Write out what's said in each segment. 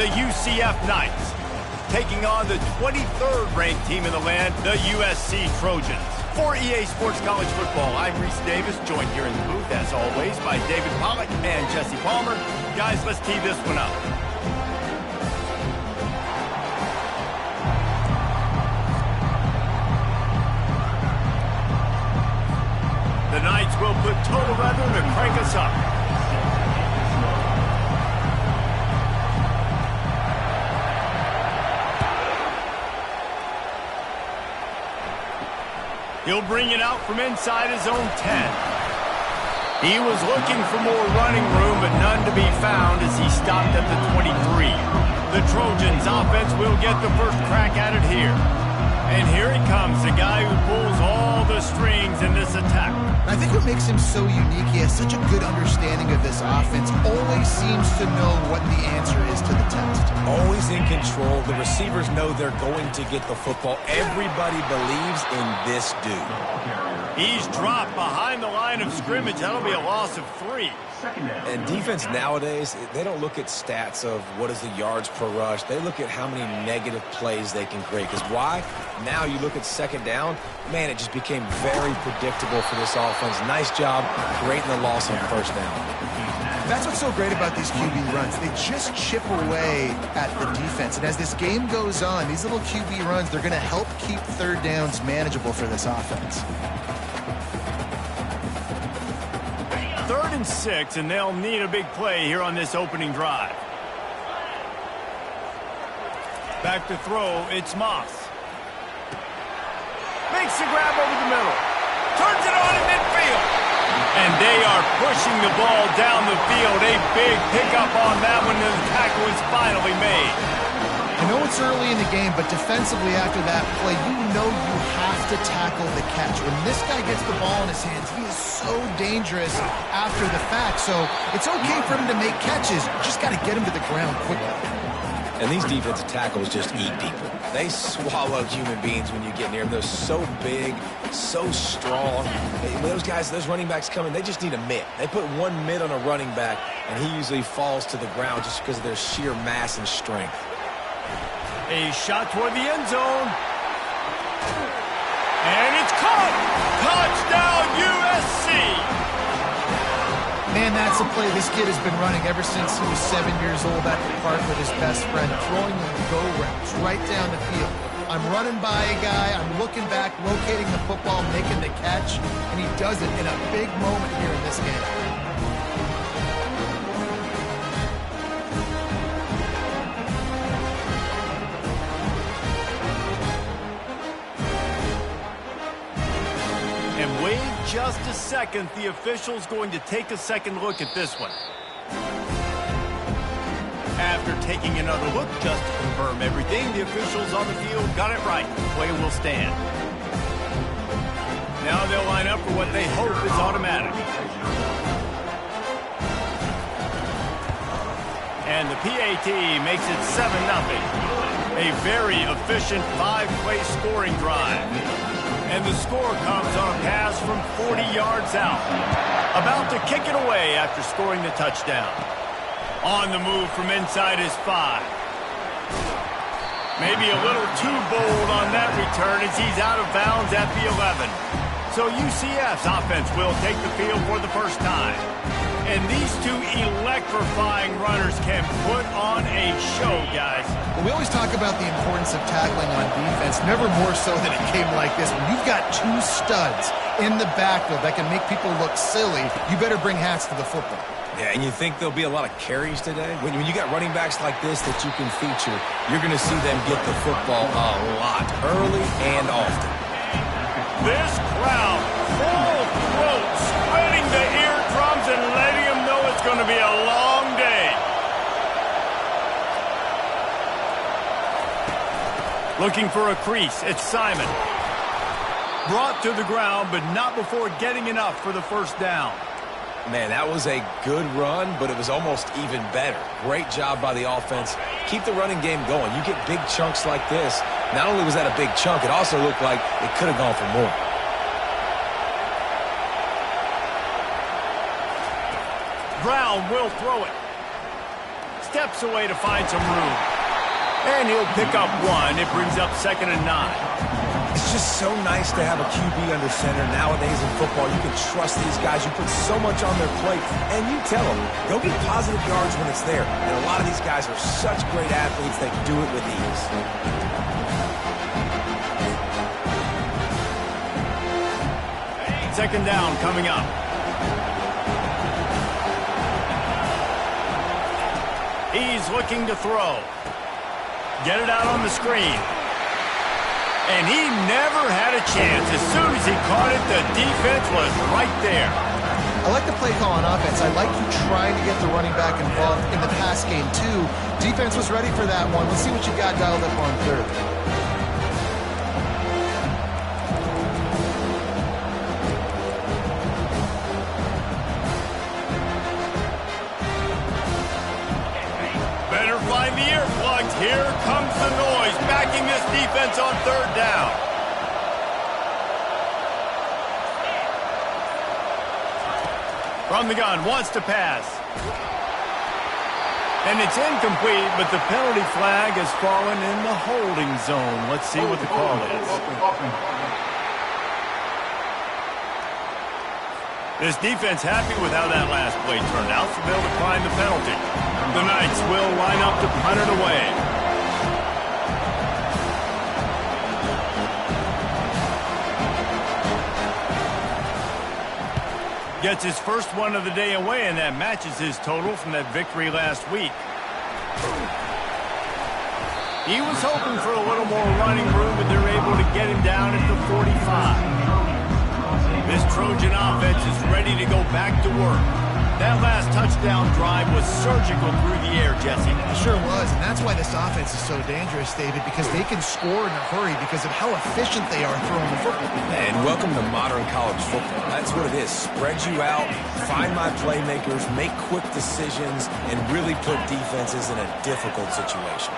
The UCF Knights taking on the 23rd ranked team in the land, the USC Trojans. For EA Sports College Football, I'm Reese Davis, joined here in the booth, as always, by David Pollack and Jesse Palmer. Guys, let's tee this one up. The Knights will put total weather to crank us up. He'll bring it out from inside his own 10. He was looking for more running room, but none to be found as he stopped at the 23. The Trojans offense will get the first crack at it here. And here he comes, the guy who pulls all the strings in this attack. I think what makes him so unique, he has such a good understanding of this offense, always seems to know what the answer is to the test. Always in control. The receivers know they're going to get the football. Everybody believes in this dude. He's dropped behind the line of scrimmage. That'll be a loss of 3. And defense nowadays, they don't look at stats of what is the yards per rush. They look at how many negative plays they can create. Because why? Now you look at second down, man, it just became very predictable for this offense. Nice job creating the loss on first down. That's what's so great about these QB runs. They just chip away at the defense. And as this game goes on, these little QB runs, they're going to help keep third downs manageable for this offense. 3rd and 6, and they'll need a big play here on this opening drive. Back to throw, it's Moss. Makes the grab over the middle. Turns it on in midfield. And they are pushing the ball down the field. A big pickup on that one, and the tackle is finally made. I know it's early in the game, but defensively after that play, you know you have to tackle the catch. When this guy gets the ball in his hands, he is so dangerous after the fact. So it's okay for him to make catches. You just got to get him to the ground quickly. And these defensive tackles just eat people. They swallow human beings when you get near them. They're so big, so strong. When those guys, those running backs come in, they just need a mitt. They put one mitt on a running back, and he usually falls to the ground just because of their sheer mass and strength. A shot toward the end zone. And it's caught. Touchdown, USC. Man, that's a play this kid has been running ever since he was 7 years old at the park with his best friend, throwing them go routes right down the field. I'm running by a guy, I'm looking back, locating the football, making the catch, and he does it in a big moment here in this game. And wait just a second, the official's going to take a second look at this one. After taking another look just to confirm everything, the officials on the field got it right. Play will stand. Now they'll line up for what they hope is automatic. And the PAT makes it 7-0. A very efficient 5-play scoring drive. And the score comes on a pass from 40 yards out. About to kick it away after scoring the touchdown. On the move from inside his 5. Maybe a little too bold on that return as he's out of bounds at the 11. So UCF's offense will take the field for the first time. And these two electrifying runners can put on a show, guys. Well, we always talk about the importance of tackling on defense, never more so than a game like this. When you've got 2 studs in the backfield that can make people look silly, you better bring hats to the football. Yeah, and you think there'll be a lot of carries today? When you got running backs like this that you can feature, you're going to see them get the football a lot, early and often. This crowd, full throat, spreading the eardrums and letting them know it's going to be a long day. Looking for a crease, it's Simon. Brought to the ground, but not before getting enough for the first down. Man, that was a good run, but it was almost even better. Great job by the offense. Keep the running game going. You get big chunks like this. Not only was that a big chunk, it also looked like it could have gone for more. Brown will throw it. steps away to find some room. And he'll pick up one. It brings up 2nd and 9. It's just so nice to have a QB under center. Nowadays in football, you can trust these guys. You put so much on their plate, and you tell them, go get positive yards when it's there. And a lot of these guys are such great athletes, they can do it with ease. 2nd down coming up. He's looking to throw. Get it out on the screen. And he never had a chance. As soon as he caught it, the defense was right there. I like the play call on offense. I like you trying to get the running back involved in the pass game, too. Defense was ready for that one. Let's see what you got dialed up on 3rd. Better find the earplugs. Here comes the noise, backing this defense on 3rd down. From the gun, wants to pass. And it's incomplete, but the penalty flag has fallen in the holding zone. Let's see what the call is. This defense happy with how that last play turned out, so they'll decline the penalty. The Knights will line up to punt it away. Gets his first one of the day away, and that matches his total from that victory last week. He was hoping for a little more running room, but they're able to get him down at the 45. This Trojan offense is ready to go back to work. That last touchdown drive was surgical through the air, Jesse. It sure was, and that's why this offense is so dangerous, David, because they can score in a hurry because of how efficient they are throwing the football. And welcome to modern college football. That's what it is. Spread you out, find my playmakers, make quick decisions, and really put defenses in a difficult situation.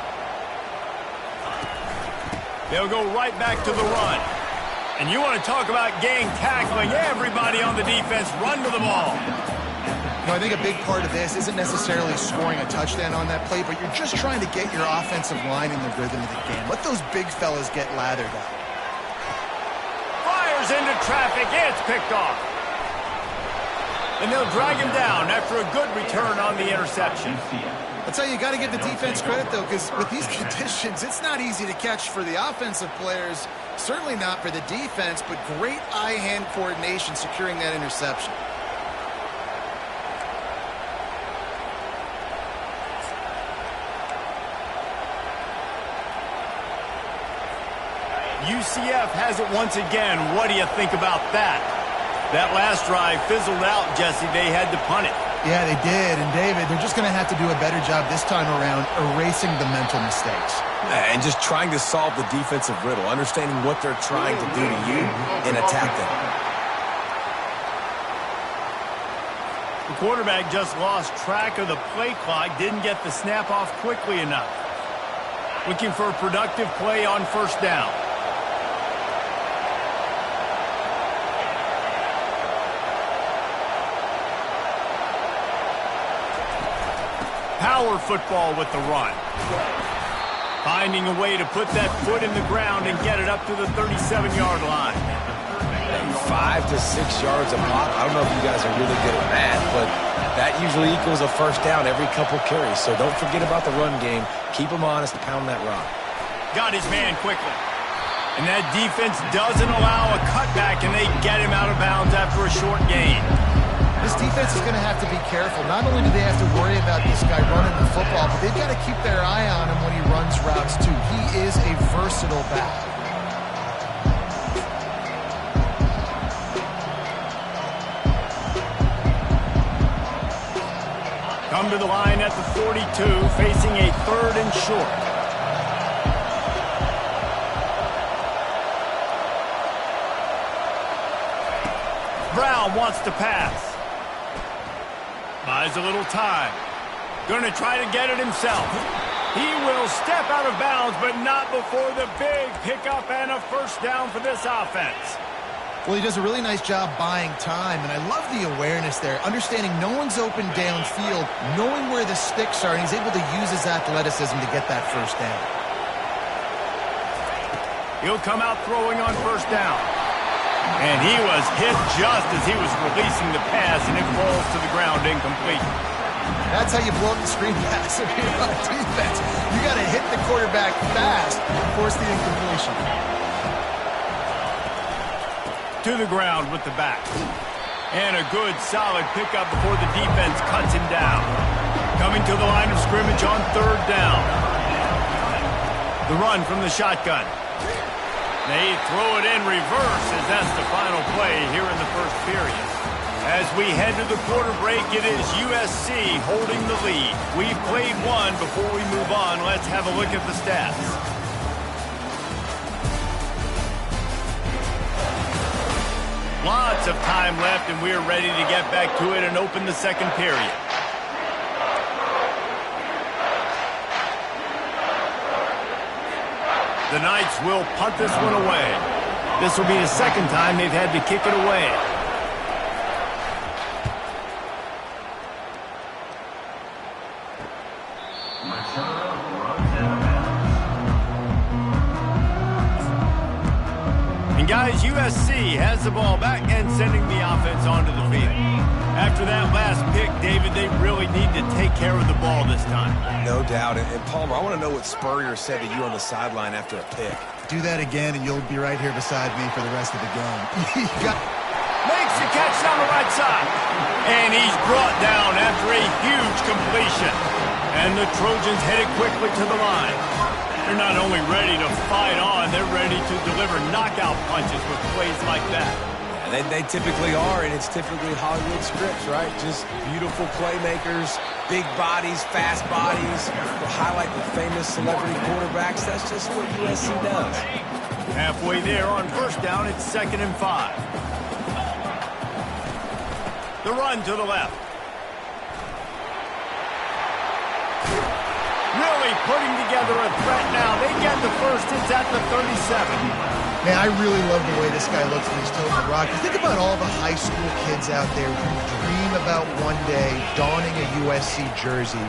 They'll go right back to the run. And you want to talk about gang tackling. Everybody on the defense run to the ball. You know, I think a big part of this isn't necessarily scoring a touchdown on that play, but you're just trying to get your offensive line in the rhythm of the game. Let those big fellas get lathered up. Fires into traffic. It's picked off. And they'll drag him down after a good return on the interception. I'll tell you, you got to give the defense credit, though, because with these conditions, it's not easy to catch for the offensive players. Certainly not for the defense, but great eye-hand coordination securing that interception. UCF has it once again. What do you think about that? That last drive fizzled out, Jesse. They had to punt it. Yeah, they did. And, David, they're just going to have to do a better job this time around erasing the mental mistakes. And just trying to solve the defensive riddle, understanding what they're trying to do to you and attack them. The quarterback just lost track of the play clock, didn't get the snap off quickly enough. Looking for a productive play on 1st down. Power football with the run. Finding a way to put that foot in the ground and get it up to the 37-yard line. 5 to 6 yards a pop. I don't know if you guys are really good at math, but that usually equals a 1st down every couple carries. So don't forget about the run game. Keep them honest, pound that rock. Got his man quickly. And that defense doesn't allow a cutback, and they get him out of bounds after a short gain. This defense is going to have to be careful. Not only do they have to worry about this guy running the football, but they've got to keep their eye on him when he runs routes, too. He is a versatile back. Come to the line at the 42, facing a 3rd and short. Brown wants to pass. Buys a little time. Going to try to get it himself. He will step out of bounds, but not before the big pickup and a 1st down for this offense. Well, he does a really nice job buying time, and I love the awareness there, understanding no one's open downfield, knowing where the sticks are, and he's able to use his athleticism to get that first down. He'll come out throwing on first down. And he was hit just as he was releasing the pass, and it falls to the ground incomplete. That's how you blow up the screen pass if you're on defense. You got to hit the quarterback fast and force the incompletion. To the ground with the back. And a good, solid pickup before the defense cuts him down. Coming to the line of scrimmage on third down. The run from the shotgun. They throw it in reverse as that's the final play here in the first period. As we head to the quarter break, it is USC holding the lead. We've played one. Before we move on, let's have a look at the stats. Lots of time left, and we're ready to get back to it and open the second period. The Knights will punt this one away. This will be the second time they've had to kick it away. And guys, USC has the ball back and sending the offense onto the field. After that last pick, David, they really need to take care of the ball this time. No doubt. And Palmer, I want to know what Spurrier said to you on the sideline after a pick. Do that again, and you'll be right here beside me for the rest of the game. Makes the catch down the right side. And he's brought down after a huge completion. And the Trojans headed quickly to the line. They're not only ready to fight on, they're ready to deliver knockout punches with plays like that. Yeah, they typically are, and it's typically Hollywood scripts, right? Just beautiful playmakers, big bodies, fast bodies. They'll highlight the famous celebrity quarterbacks. That's just what USC does. Halfway there on first down, it's 2nd and 5. The run to the left. Really putting together a threat now. They get the first. It's at the 37. Man, I really love the way this guy looks when he's toting the rock. Think about all the high school kids out there who dream about one day donning a USC jersey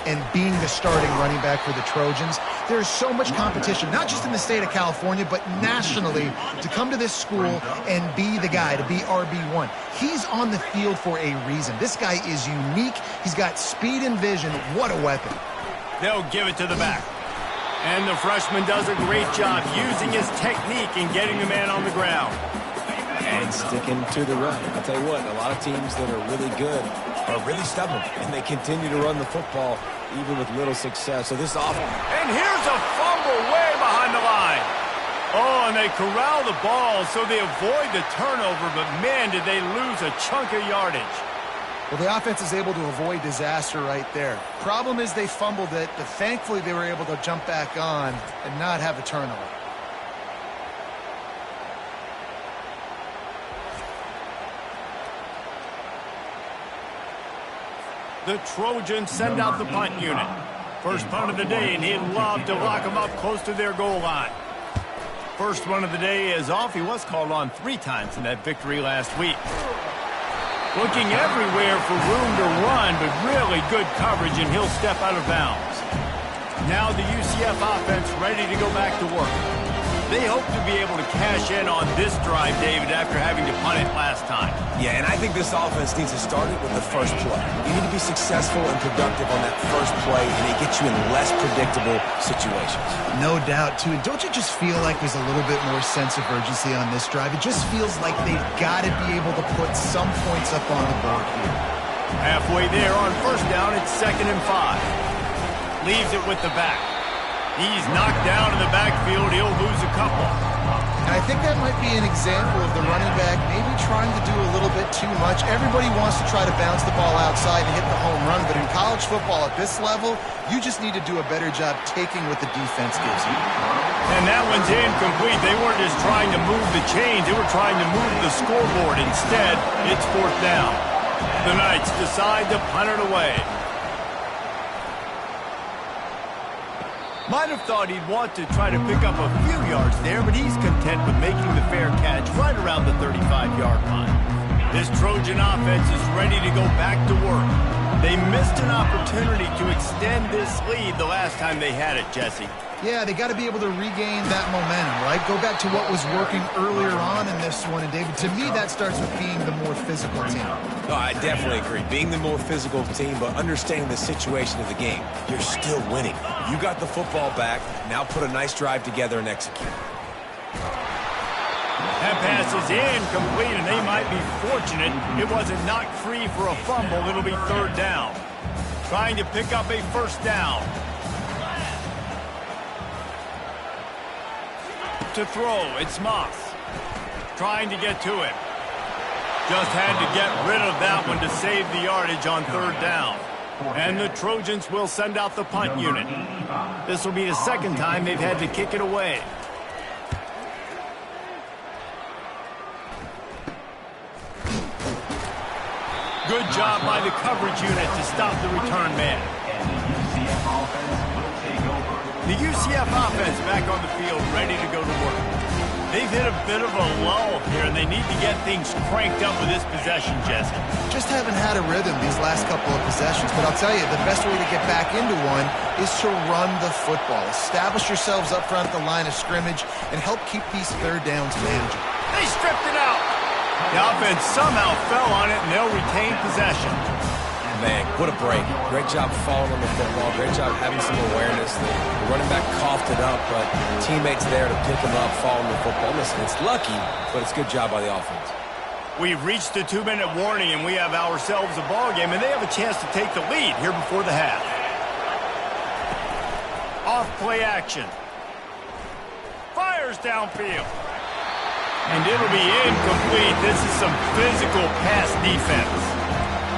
and being the starting running back for the Trojans. There's so much competition, not just in the state of California, but nationally, to come to this school and be the guy, to be RB1. He's on the field for a reason. This guy is unique. He's got speed and vision. What a weapon. They'll give it to the back. And the freshman does a great job using his technique and getting the man on the ground. And sticking to the run. I'll tell you what, a lot of teams that are really good are really stubborn, and they continue to run the football even with little success. So this offense. And here's a fumble way behind the line. Oh, and they corral the ball so they avoid the turnover, but man, did they lose a chunk of yardage. Well, the offense is able to avoid disaster right there. Problem is they fumbled it, but thankfully they were able to jump back on and not have a turnover. The Trojans send out the punt unit. First punt of the day, and he'd love to lock them up close to their goal line. First one of the day is off. He was called on 3 times in that victory last week. Looking everywhere for room to run, but really good coverage, and he'll step out of bounds. Now the UCF offense ready to go back to work. They hope to be able to cash in on this drive, David, after having to punt it last time. Yeah, and I think this offense needs to start it with the first play. You need to be successful and productive on that first play, and it gets you in less predictable situations. No doubt, too. And don't you just feel like there's a little bit more sense of urgency on this drive? It just feels like they've got to be able to put some points up on the board here. Halfway there on first down, it's 2nd and 5. Leaves it with the back. He's knocked down in the backfield. He'll lose a couple. I think that might be an example of the running back maybe trying to do a little bit too much. Everybody wants to try to bounce the ball outside and hit the home run, but in college football at this level, you just need to do a better job taking what the defense gives you. And that one's incomplete. They weren't just trying to move the chains. They were trying to move the scoreboard. Instead, it's 4th down. The Knights decide to punt it away. Might have thought he'd want to try to pick up a few yards there, but he's content with making the fair catch right around the 35-yard line. This Trojan offense is ready to go back to work. They missed an opportunity to extend this lead the last time they had it, Jesse. Yeah, they got to be able to regain that momentum, right? Go back to what was working earlier on in this one. And, David, to me, that starts with being the more physical team. No, I definitely agree. Being the more physical team, but understanding the situation of the game. You're still winning. You got the football back. Now put a nice drive together and execute. That pass is incomplete, and they might be fortunate it wasn't knocked free for a fumble. It'll be third down. Trying to pick up a first down. To throw, it's Moss. Trying to get to it. Just had to get rid of that one to save the yardage on third down. And the Trojans will send out the punt unit. This will be the second time they've had to kick it away. Good job by the coverage unit to stop the return man. The UCF offense back on the field, ready to go to work. They've hit a bit of a lull here, and they need to get things cranked up with this possession, Jesse. Just haven't had a rhythm these last couple of possessions, but I'll tell you, the best way to get back into one is to run the football. Establish yourselves up front at the line of scrimmage and help keep these third downs manageable. They stripped it out. The offense somehow fell on it, and they'll retain possession. Man, what a break. Great job falling on the football. Great job having some awareness. The running back coughed it up, but teammates there to pick him up, fall on the football. Listen, it's lucky, but it's a good job by the offense. We've reached the 2-minute warning, and we have ourselves a ball game, and they have a chance to take the lead here before the half. Off play action. Fires downfield. And it'll be incomplete. This is some physical pass defense.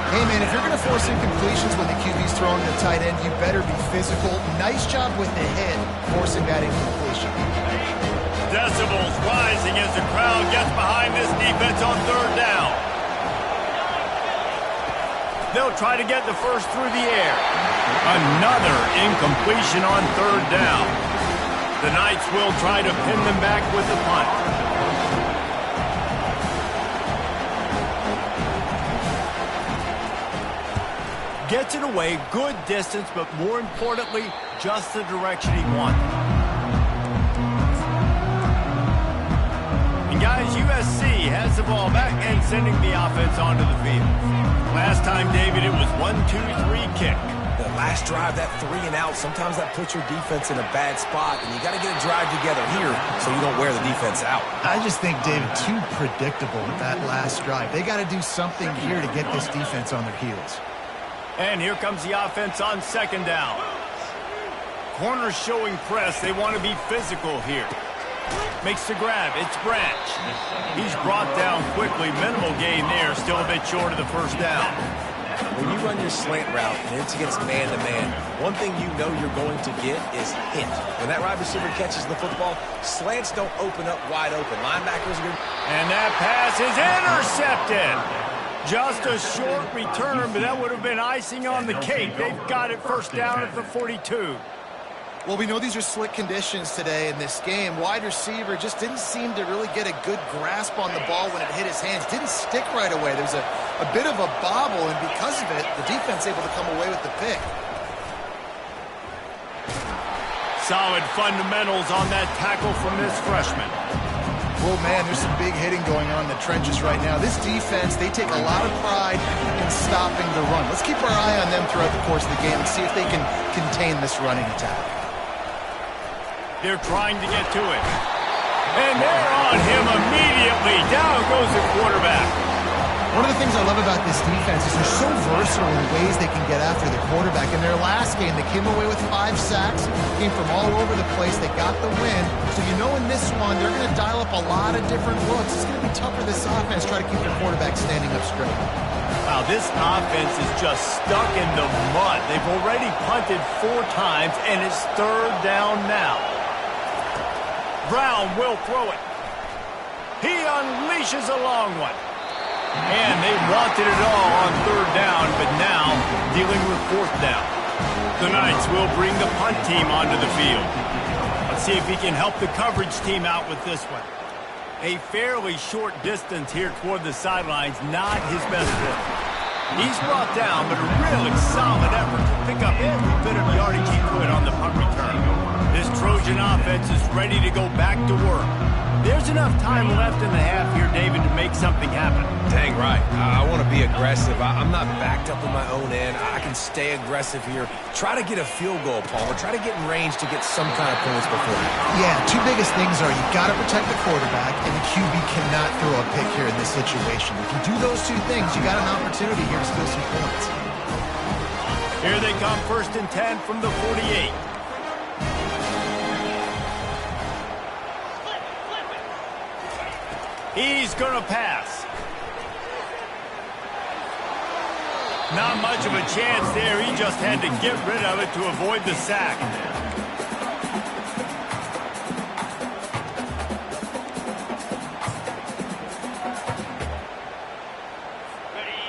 Hey, man, if you're going to force incompletions when the QB's throwing the tight end, you better be physical. Nice job with the hit, forcing that incompletion. Decibels rising as the crowd gets behind this defense on third down. They'll try to get the first through the air. Another incompletion on third down. The Knights will try to pin them back with the punt. Gets it away, good distance, but more importantly, just the direction he wanted. And guys, USC has the ball back and sending the offense onto the field. Last time, David, it was 1-2-3 kick. The last drive, that 3 and out, sometimes that puts your defense in a bad spot, and you got to get a drive together here so you don't wear the defense out. I just think, David, too predictable with that last drive. They got to do something here to get this defense on their heels. And here comes the offense on second down. Corners showing press. They want to be physical here. Makes the grab. It's Branch. He's brought down quickly. Minimal gain there. Still a bit short of the first down. When you run your slant route and it's against man-to-man, one thing you know you're going to get is hit. When that wide receiver catches the football, slants don't open up wide open. Linebackers are good. And that pass is intercepted. Just a short return, but that would have been icing on the cake. They've got it first down at the 42. Well, we know these are slick conditions today in this game. Wide receiver just didn't seem to really get a good grasp on the ball when it hit his hands. Didn't stick right away. There was a bit of a bobble, and because of it, the defense able to come away with the pick. Solid fundamentals on that tackle from this freshman. Well, man, there's some big hitting going on in the trenches right now. This defense, they take a lot of pride in stopping the run. Let's keep our eye on them throughout the course of the game and see if they can contain this running attack. They're trying to get to it. And they're on him immediately. Down goes the quarterback. One of the things I love about this defense is they're so versatile in ways they can get after the quarterback. In their last game, they came away with 5 sacks, came from all over the place. They got the win. So you know in this one, they're going to dial up a lot of different looks. It's going to be tough for this offense to try to keep their quarterback standing up straight. Wow, this offense is just stuck in the mud. They've already punted 4 times, and it's third down now. Brown will throw it. He unleashes a long one. And they wanted it all on third down, but now dealing with fourth down. The Knights will bring the punt team onto the field. Let's see if he can help the coverage team out with this one. A fairly short distance here toward the sidelines, not his best work. He's brought down, but a really solid effort to pick up every bit of yardage he could on the punt return. This Trojan offense is ready to go back to work. There's enough time left in the half here, David, to make something happen. Dang right. I want to be aggressive. I'm not backed up in my own end. I can stay aggressive here. Try to get a field goal, Palmer. Try to get in range to get some kind of points before. Yeah, two biggest things are you got to protect the quarterback, and the QB cannot throw a pick here in this situation. If you do those two things, you got an opportunity here to steal some points. Here they come, 1st and 10 from the 48. He's going to pass. Not much of a chance there. He just had to get rid of it to avoid the sack.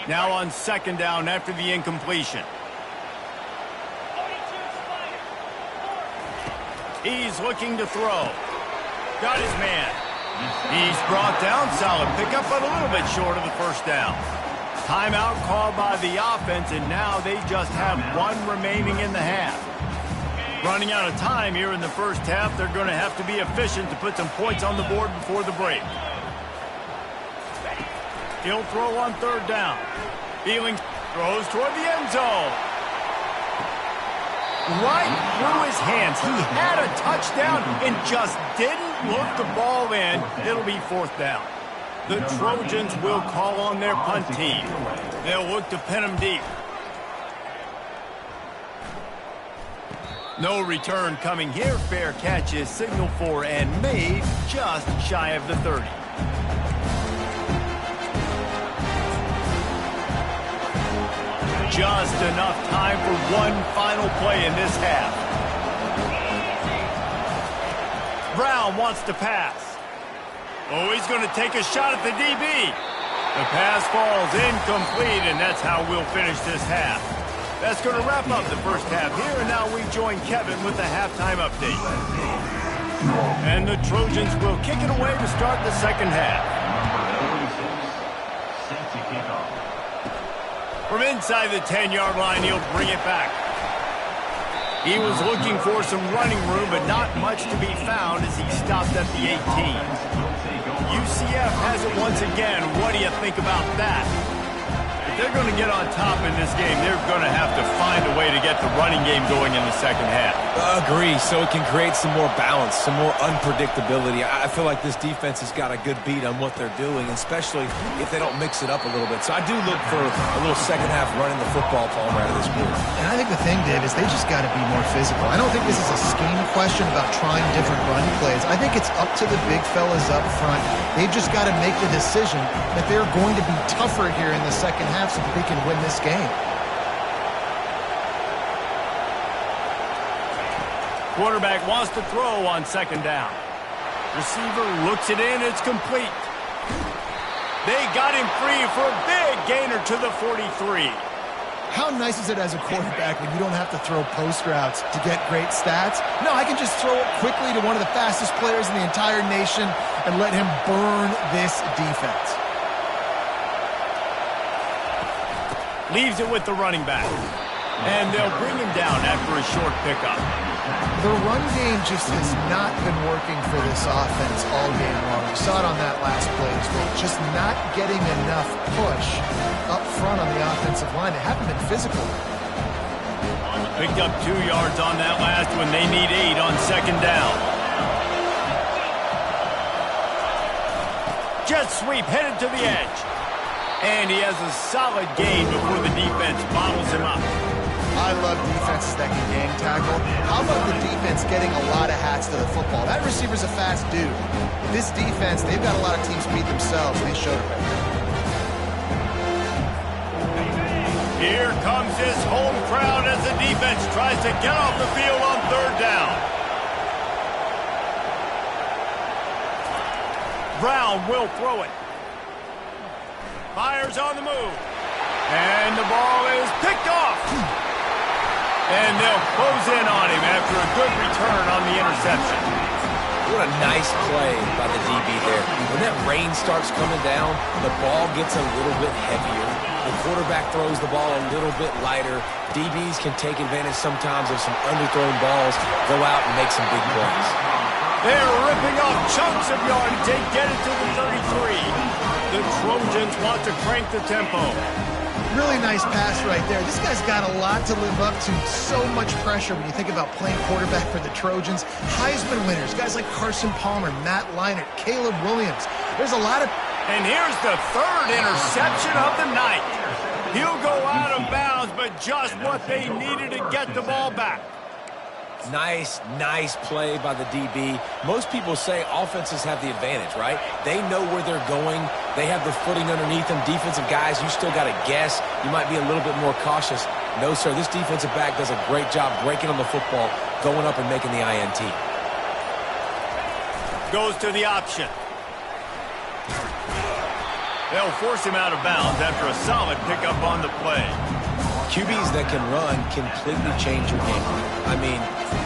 Now on 2nd down after the incompletion. He's looking to throw. Got his man. He's brought down, solid pickup, but a little bit short of the 1st down. Timeout called by the offense, and now they just have one remaining in the half. Running out of time here in the 1st half, they're going to have to be efficient to put some points on the board before the break. He'll throw on 3rd down. Feeling throws toward the end zone. Right through his hands. He had a touchdown and just didn't look the ball in. It'll be 4th down. The Trojans will call on their punt team. They'll look to pin him deep. No return coming here. Fair catch is signaled for and made just shy of the 30. Just enough time for one final play in this half. Brown wants to pass. Oh, he's going to take a shot at the DB. The pass falls incomplete, and that's how we'll finish this half. That's going to wrap up the 1st half here, and now we join Kevin with the halftime update. And the Trojans will kick it away to start the 2nd half. From inside the 10-yard line, he'll bring it back. He was looking for some running room, but not much to be found as he stopped at the 18. UCF has it once again. What do you think about that? If they're going to get on top in this game, they're going to have to find a way to get the running game going in the 2nd half. Agree, so it can create some more balance, some more unpredictability. I feel like this defense has got a good beat on what they're doing, especially if they don't mix it up a little bit. So I do look for a little 2nd half running the football, Palmer, out of this group. And I think the thing, Dave, is they just got to be more physical. I don't think this is a scheme question about trying different run plays. I think it's up to the big fellas up front. They've just got to make the decision that they're going to be tougher here in the 2nd half so that they can win this game. Quarterback wants to throw on 2nd down. Receiver looks it in. It's complete. They got him free for a big gainer to the 43. How nice is it as a quarterback when you don't have to throw post routes to get great stats? No, I can just throw it quickly to one of the fastest players in the entire nation and let him burn this defense. Leaves it with the running back. And they'll bring him down after a short pickup. The run game just has not been working for this offense all game long. We saw it on that last play as well. Just not getting enough push up front on the offensive line. They haven't been physical. Picked up 2 yards on that last one. They need 8 on 2nd down. Jet sweep headed to the edge. And he has a solid gain before the defense bottles him up. I love defenses that can gang tackle. How about the defense getting a lot of hats to the football? That receiver's a fast dude. This defense, they've got a lot of teams beat themselves. They showed it right there. Here comes his home crowd as the defense tries to get off the field on 3rd down. Brown will throw it. Fires on the move. And the ball is picked off. And they'll close in on him after a good return on the interception. What a nice play by the DB there. When that rain starts coming down, the ball gets a little bit heavier. The quarterback throws the ball a little bit lighter. DBs can take advantage sometimes of some underthrown balls, go out and make some big plays. They're ripping off chunks of yardage. They get it to the 33. The Trojans want to crank the tempo. Really nice pass right there. This guy's got a lot to live up to. So much pressure when you think about playing quarterback for the Trojans. Heisman winners, guys like Carson Palmer, Matt Leinart, Caleb Williams. There's a lot of... And here's the third interception of the night. He'll go out of bounds, but just what they needed to get the ball back. Nice play by the DB. Most people say offenses have the advantage, right? They know where they're going. They have the footing underneath them. Defensive guys, you still got to guess. You might be a little bit more cautious. No, sir, this defensive back does a great job breaking on the football, going up and making the INT. Goes to the option. They'll force him out of bounds after a solid pickup on the play. QBs that can run completely change your game. I mean,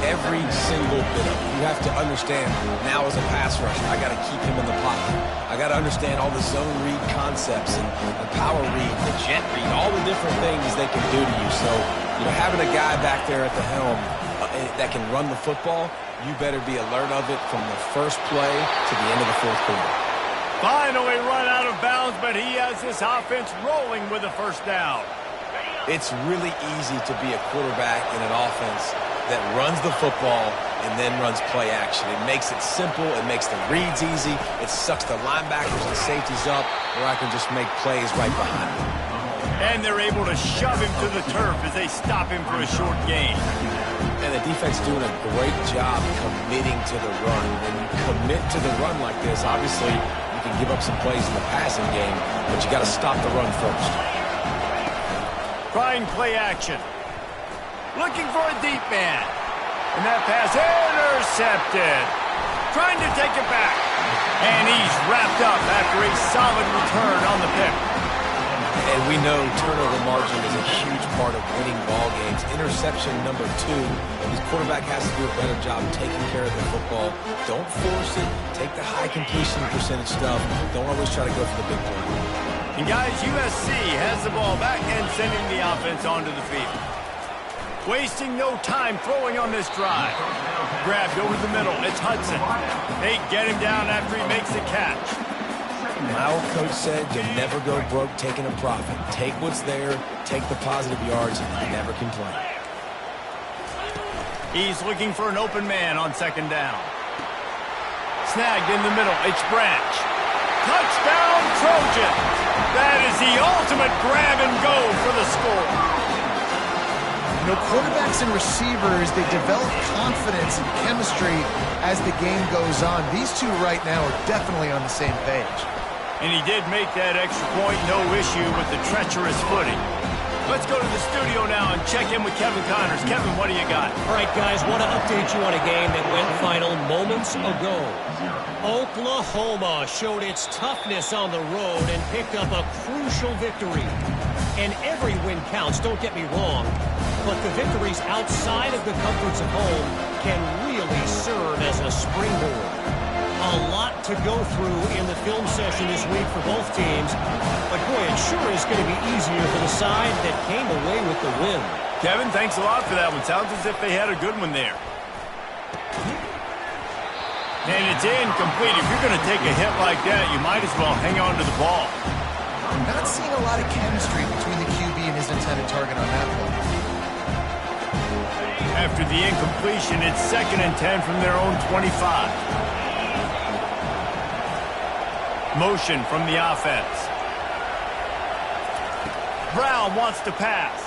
every single bit of it. You have to understand, now as a pass rusher, I got to keep him in the pocket. I got to understand all the zone read concepts and the power read, the jet read, all the different things they can do to you. So, you know, having a guy back there at the helm that can run the football, you better be alert of it from the first play to the end of the fourth quarter. Finally run out of bounds, but he has this offense rolling with a first down. It's really easy to be a quarterback in an offense that runs the football and then runs play action. It makes it simple. It makes the reads easy. It sucks the linebackers and safeties up where I can just make plays right behind them. And they're able to shove him to the turf as they stop him for a short gain. And the defense doing a great job committing to the run. When you commit to the run like this, obviously you can give up some plays in the passing game, but you got to stop the run first. Trying play action. Looking for a deep man. And that pass intercepted. Trying to take it back. And he's wrapped up after a solid return on the pick. And we know turnover margin is a huge part of winning ball games. Interception number 2. His quarterback has to do a better job taking care of the football. Don't force it. Take the high completion percentage stuff. Don't always try to go for the big play. And guys, USC has the ball back and sending the offense onto the field. Wasting no time throwing on this drive. Grabbed over the middle. It's Hudson. They get him down after he makes the catch. My old coach said you'll never go broke taking a profit. Take what's there, take the positive yards, and never complain. He's looking for an open man on second down. Snagged in the middle. It's Branch. Touchdown, Trojan! That is the ultimate grab and go for the score. You know, quarterbacks and receivers, they develop confidence and chemistry as the game goes on. These two right now are definitely on the same page. And he did make that extra point, no issue with the treacherous footing. Let's go to the studio now and check in with Kevin Connors. Kevin, what do you got? All right, guys, want to update you on a game that went final moments ago. Oklahoma showed its toughness on the road and picked up a crucial victory. And every win counts, don't get me wrong, but the victories outside of the comforts of home can really serve as a springboard. A lot to go through in the film session this week for both teams, but boy, it sure is going to be easier for the side that came away with the win. Kevin, thanks a lot for that one. Sounds as if they had a good one there. And it's incomplete. If you're going to take a hit like that, you might as well hang on to the ball. I'm not seeing a lot of chemistry between the QB and his intended target on that play. After the incompletion, it's 2nd and 10 from their own 25. Motion from the offense. Brown wants to pass.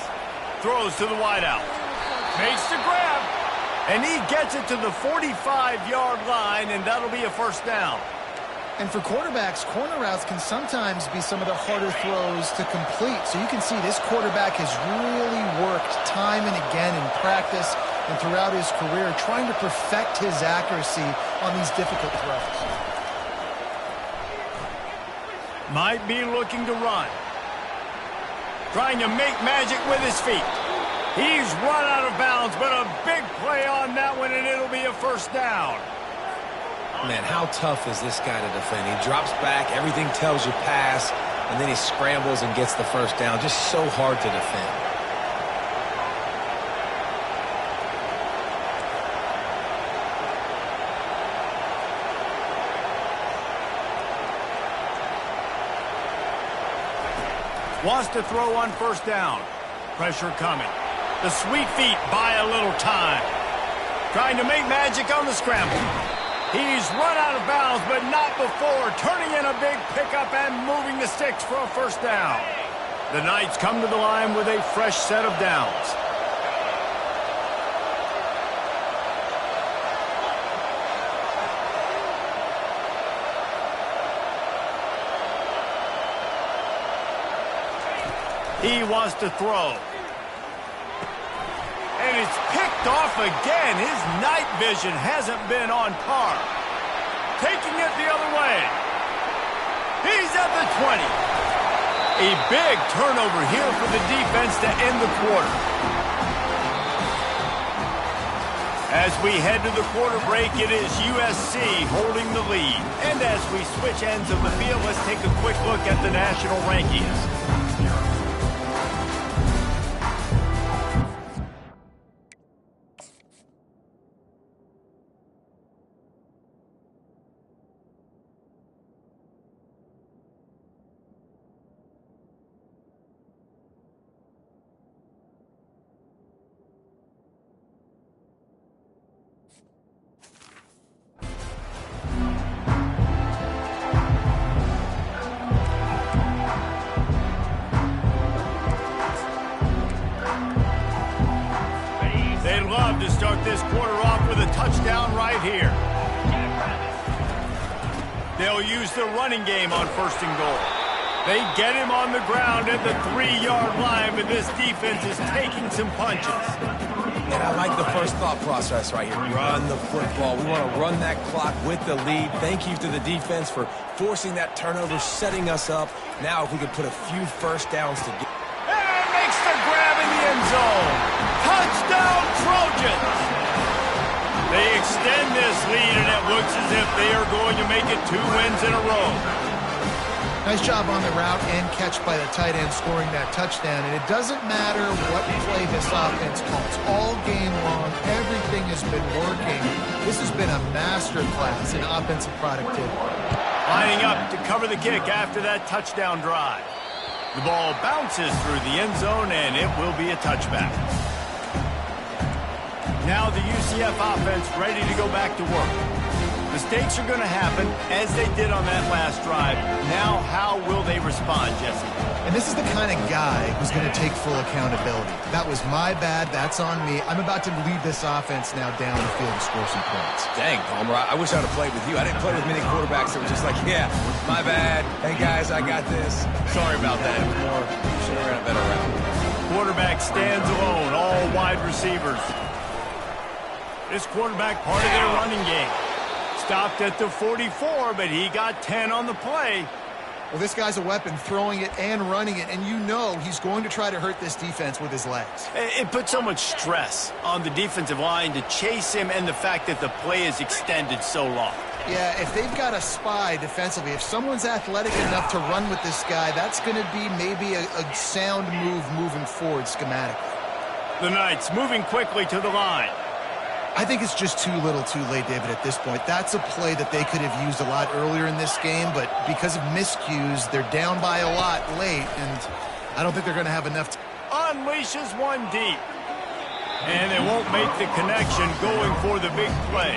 Throws to the wideout. Makes the grab. And he gets it to the 45-yard line, and that'll be a first down. And for quarterbacks, corner routes can sometimes be some of the harder throws to complete. So you can see this quarterback has really worked time and again in practice and throughout his career trying to perfect his accuracy on these difficult throws. Might be looking to run. Trying to make magic with his feet. He's run out of bounds, but a big play on that one, and it'll be a first down. Man, how tough is this guy to defend? He drops back, everything tells you pass, and then he scrambles and gets the first down. Just so hard to defend. Wants to throw on first down. Pressure coming. The sweet feet buy a little time. Trying to make magic on the scramble. He's run out of bounds, but not before turning in a big pickup and moving the sticks for a first down. The Knights come to the line with a fresh set of downs. He wants to throw. And it's picked off again. His night vision hasn't been on par. Taking it the other way. He's at the 20. A big turnover here for the defense to end the quarter. As we head to the quarter break, it is USC holding the lead. And as we switch ends of the field, let's take a quick look at the national rankings. They'd love to start this quarter off with a touchdown right here. They'll use the running game on first and goal. They get him on the ground at the 3-yard line, but this defense is taking some punches. And I like the first thought process right here. Run the football. We want to run that clock with the lead. Thank you to the defense for forcing that turnover, setting us up. Now if we could put a few first downs to get. And makes the grab in the end zone. Touchdown, Trojans! They extend this lead, and it looks as if they are going to make it 2 wins in a row. Nice job on the route and catch by the tight end scoring that touchdown. And it doesn't matter what play this offense calls. All game long, everything has been working. This has been a masterclass in offensive productivity. Lining up to cover the kick after that touchdown drive. The ball bounces through the end zone, and it will be a touchback. Now the UCF offense ready to go back to work. Mistakes are going to happen, as they did on that last drive. Now, how will they respond, Jesse? And this is the kind of guy who's going to take full accountability. That was my bad. That's on me. I'm about to lead this offense now down the field to score some points. Dang, Palmer, I wish I'd have played with you. I didn't play with many quarterbacks that were just like, yeah, my bad. Hey, guys, I got this. Sorry about that. It was more, should have ran a better route. Quarterback stands alone, all wide receivers. This quarterback part of their running game. Stopped at the 44, but he got 10 on the play. Well, this guy's a weapon, throwing it and running it, and you know he's going to try to hurt this defense with his legs. It puts so much stress on the defensive line to chase him, and the fact that the play is extended so long. Yeah, if they've got a spy defensively, if someone's athletic enough to run with this guy, that's going to be maybe a sound move moving forward schematically. The Knights moving quickly to the line. I think it's just too little too late, David, at this point. That's a play that they could have used a lot earlier in this game, but because of miscues, they're down by a lot late, and I don't think they're going to have enough. Unleashes one deep. And they won't make the connection going for the big play.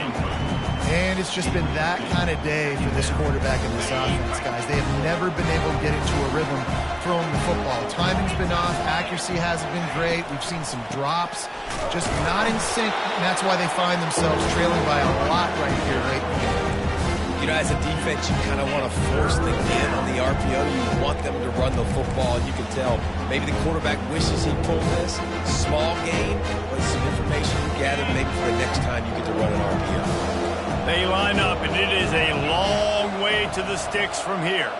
And it's just been that kind of day for this quarterback and this offense, guys. They have never been able to get into a rhythm throwing the football. Timing's been off. Accuracy hasn't been great. We've seen some drops. Just not in sync, and that's why they find themselves trailing by a lot right here late in the game. You know, as a defense, you kind of want to force things in on the RPO. You want them to run the football. You can tell maybe the quarterback wishes he pulled this. Small gain, but some information you gathered maybe for the next time you get to run an RPO. They line up, and it is a long way to the sticks from here.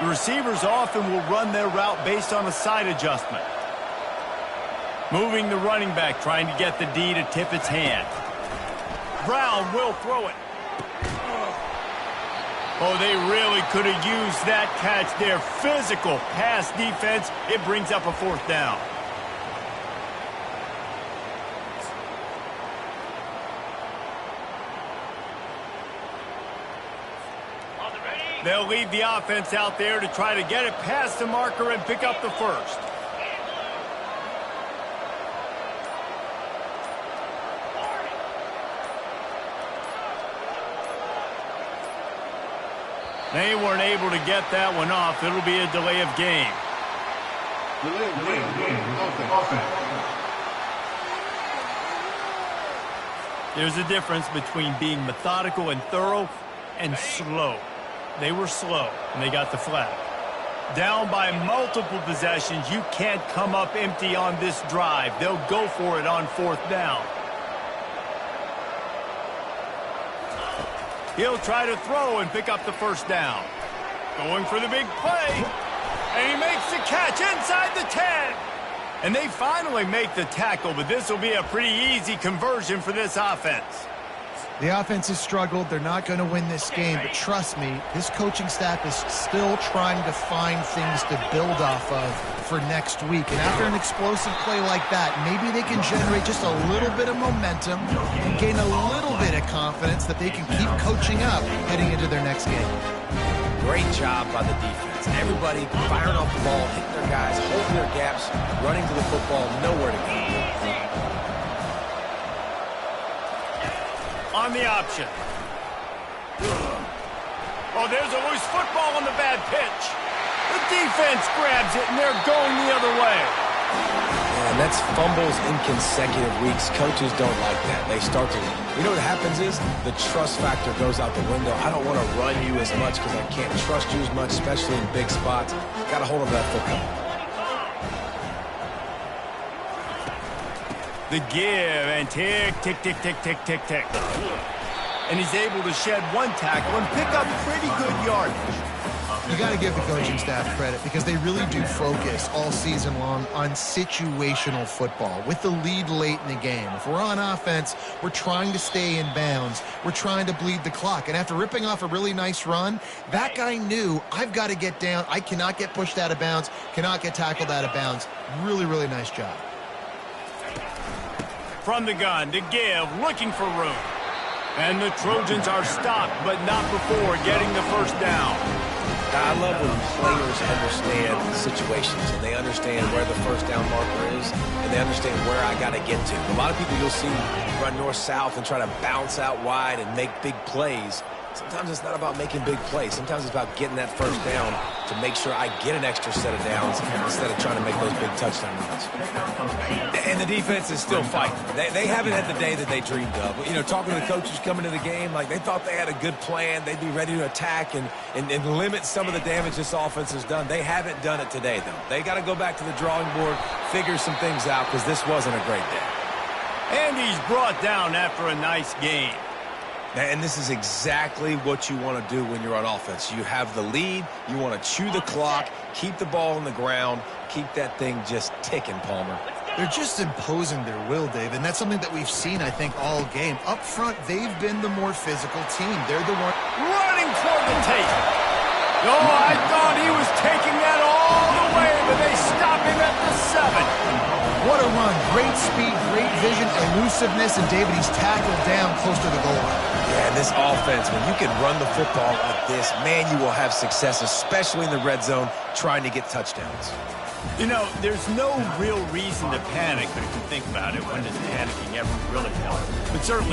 The receivers often will run their route based on a side adjustment. Moving the running back, trying to get the D to tip its hand. Brown will throw it. Oh, they really could have used that catch there. Physical pass defense. It brings up a 4th down. They'll leave the offense out there to try to get it past the marker and pick up the 1st. They weren't able to get that one off. It'll be a delay of game. There's a difference between being methodical and thorough and slow. They were slow, and they got the flag. Down by multiple possessions, you can't come up empty on this drive. They'll go for it on 4th down. He'll try to throw and pick up the 1st down. Going for the big play. And he makes the catch inside the 10. And they finally make the tackle, but this will be a pretty easy conversion for this offense. The offense has struggled. They're not going to win this game, but trust me, this coaching staff is still trying to find things to build off of for next week. And after an explosive play like that, maybe they can generate just a little bit of momentum and gain a little bit of confidence that they can keep coaching up heading into their next game. Great job by the defense. Everybody firing off the ball, hitting their guys, holding their gaps, running to the football, nowhere to go. On the option. Oh, there's a loose football on the bad pitch. The defense grabs it, and they're going the other way. Yeah, and that's fumbles in consecutive weeks. Coaches don't like that. They start to, you know what happens is the trust factor goes out the window. I don't want to run you as much because I can't trust you as much, especially in big spots. Got a hold of that football. The give and tick, tick, tick, tick, tick, tick, tick. And he's able to shed 1 tackle and pick up pretty good yardage. You got to give the coaching staff credit because they really do focus all season long on situational football with the lead late in the game. If we're on offense, we're trying to stay in bounds. We're trying to bleed the clock. And after ripping off a really nice run, that guy knew, I've got to get down. I cannot get pushed out of bounds, cannot get tackled out of bounds. Really, really nice job. From the gun to give, looking for room. And the Trojans are stopped, but not before getting the 1st down. I love when players understand situations and they understand where the 1st down marker is and they understand where I got to get to. A lot of people you'll see run north-south and try to bounce out wide and make big plays. Sometimes it's not about making big plays. Sometimes it's about getting that 1st down to make sure I get an extra set of downs instead of trying to make those big touchdown runs. And the defense is still fighting. They haven't had the day that they dreamed of. You know, talking to the coaches coming to the game, like they thought they had a good plan. They'd be ready to attack and limit some of the damage this offense has done. They haven't done it today, though. They got to go back to the drawing board, figure some things out because this wasn't a great day. And he's brought down after a nice game. And this is exactly what you want to do when you're on offense. You have the lead. You want to chew the clock, keep the ball on the ground, keep that thing just ticking, Palmer. They're just imposing their will, Dave, and that's something that we've seen, I think, all game. Up front, they've been the more physical team. They're the one running toward the tape. Oh, I thought he was taking that all the way, but they stop him at the 7. What a run. Great speed, great vision, elusiveness, and David, he's tackled down close to the goal line. Yeah, this offense, when you can run the football like this, man, you will have success, especially in the red zone, trying to get touchdowns. You know, there's no real reason to panic, but if you think about it, when does panicking ever really help? But certainly